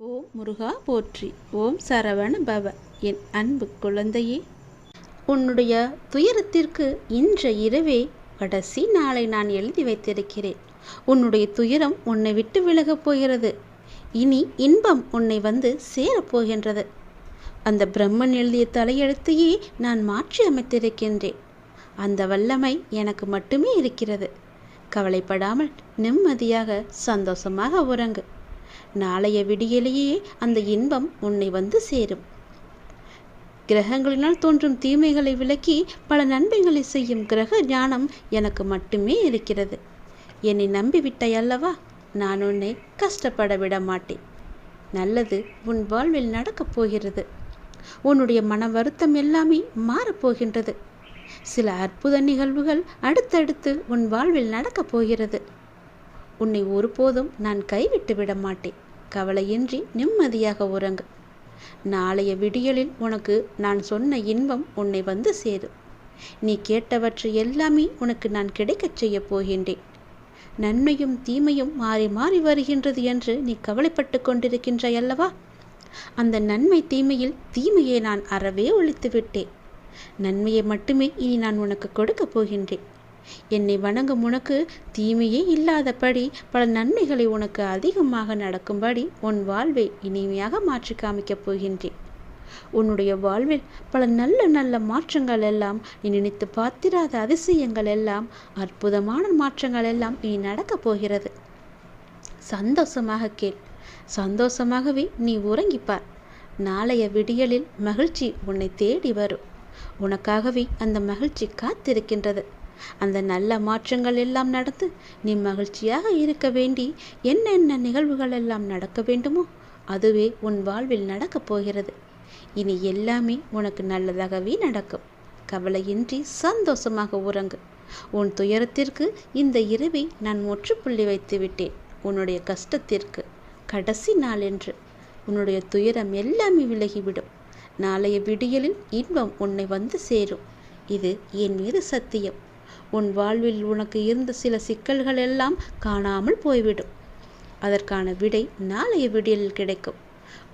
ஓம் முருகா போற்றி. ஓம் சரவண பவ. என் அன்பு குழந்தையே, உன்னுடைய துயரத்திற்கு இன்ற இரவே கடைசி நாளை நான் எழுதி வைத்திருக்கிறேன். உன்னுடைய துயரம் உன்னை விட்டு விலகப் போகிறது. இனி இன்பம் உன்னை வந்து சேரப்போகின்றது. அந்த பிரம்மன் எழுதிய தலையெழுத்தையே நான் மாற்றி அமைத்திருக்கின்றேன். அந்த வல்லமை எனக்கு மட்டுமே இருக்கிறது. கவலைப்படாமல் நிம்மதியாக சந்தோஷமாக உறங்கு. நாளைய விடியலையே அந்த இன்பம் உன்னை வந்து சேரும். கிரகங்களினால் தோன்றும் தீமைகளை விலக்கி பல நன்மைகளை செய்யும் கிரக ஞானம் எனக்கு மட்டுமே இருக்கிறது. என்னை நம்பிவிட்டாய் அல்லவா? நான் உன்னை கஷ்டப்பட விட மாட்டேன். நல்லது உன் வாழ்வில் நடக்கப் போகிறது. உன்னுடைய மன வருத்தம் எல்லாமே மாறப்போகின்றது. சில அற்புத நிகழ்வுகள் அடுத்தடுத்து உன் வாழ்வில் நடக்கப் போகிறது. உன்னை ஒருபோதும் நான் கைவிட்டு விட மாட்டேன். கவலையின்றி நிம்மதியாக உறங்கு. நாளைய விடியலில் உனக்கு நான் சொன்ன இன்பம் உன்னை வந்து சேரும். நீ கேட்டவற்றை எல்லாமே உனக்கு நான் கிடைக்கச் செய்ய போகின்றேன். நன்மையும் தீமையும் மாறி மாறி வருகின்றது என்று நீ கவலைப்பட்டு கொண்டிருக்கின்றாய் அல்லவா? அந்த நன்மை தீமையில் தீமையை நான் அறவே ஒழித்து விட்டேன். நன்மையை மட்டுமே இனி நான் உனக்கு கொடுக்கப் போகின்றேன். என்னை வணங்கும் உனக்கு தீமையே இல்லாதபடி பல நன்மைகளை உனக்கு அதிகமாக நடக்கும்படி உன் வாழ்வை இனிமையாக மாற்றி காமிக்கப் போகின்றேன். உன்னுடைய வாழ்வில் பல நல்ல நல்ல மாற்றங்கள் எல்லாம், நீ நினைத்து பார்த்திராத அதிசயங்கள் எல்லாம், அற்புதமான மாற்றங்கள் எல்லாம் இனி நடக்கப் போகிறது. சந்தோஷமாக கேள். சந்தோஷமாகவே நீ உறங்கிப்பார். நாளைய விடியலில் மகிழ்ச்சி உன்னை தேடி வரும். உனக்காகவே அந்த மகிழ்ச்சி காத்திருக்கின்றது. அந்த நல்ல மாற்றங்கள் எல்லாம் நடந்து நீ மகிழ்ச்சியாக இருக்க வேண்டி என்னென்ன நிகழ்வுகள் எல்லாம் நடக்க வேண்டுமோ அதுவே உன் வாழ்வில் நடக்கப் போகிறது. இனி எல்லாமே உனக்கு நல்லதாகவே நடக்கும். கவலையின்றி சந்தோஷமாக உறங்கு. உன் துயரத்திற்கு இந்த இரவை நான் முற்றுப்புள்ளி வைத்து விட்டேன். உன்னுடைய கஷ்டத்திற்கு கடைசி நாள் என்று உன்னுடைய துயரம் எல்லாமே விலகிவிடும். நாளைய விடியலில் இன்பம் உன்னை வந்து சேரும். இது என் மீது சத்தியம். உன் வாழ்வில் உனக்கு இருந்த சில சிக்கல்கள் எல்லாம் காணாமல் போய்விடும். அதற்கான விடை நாளைய விடியலில் கிடைக்கும்.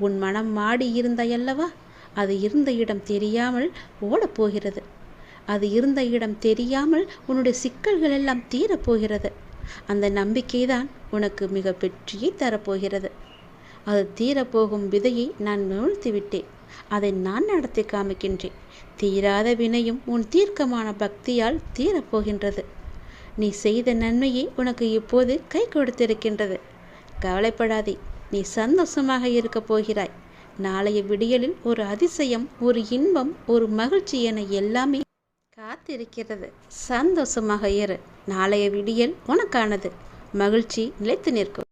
உன் மனம் மாடி இருந்தாயல்லவா? அது இருந்த இடம் தெரியாமல் ஓடப்போகிறது. அது இருந்த இடம் தெரியாமல் உன்னுடைய சிக்கல்கள் எல்லாம் தீரப்போகிறது. அந்த நம்பிக்கைதான் உனக்கு மிக வெற்றியை தரப்போகிறது. அது தீரப்போகும் விதையை நான் நிறுத்திவிட்டேன். அதை நான் நடத்தி காமிக்கின்றேன். தீராத வினையும் உன் தீர்க்கமான பக்தியால் தீரப்போகின்றது. நீ செய்த நன்மையே உனக்கு இப்போது கை கொடுத்திருக்கின்றது. கவலைப்படாதே, நீ சந்தோஷமாக இருக்கப் போகிறாய். நாளைய விடியலில் ஒரு அதிசயம், ஒரு இன்பம், ஒரு மகிழ்ச்சி என எல்லாமே காத்திருக்கிறது. சந்தோஷமாக இரு. நாளைய விடியல் உனக்கானது. மகிழ்ச்சி நிலைத்து நிற்கும்.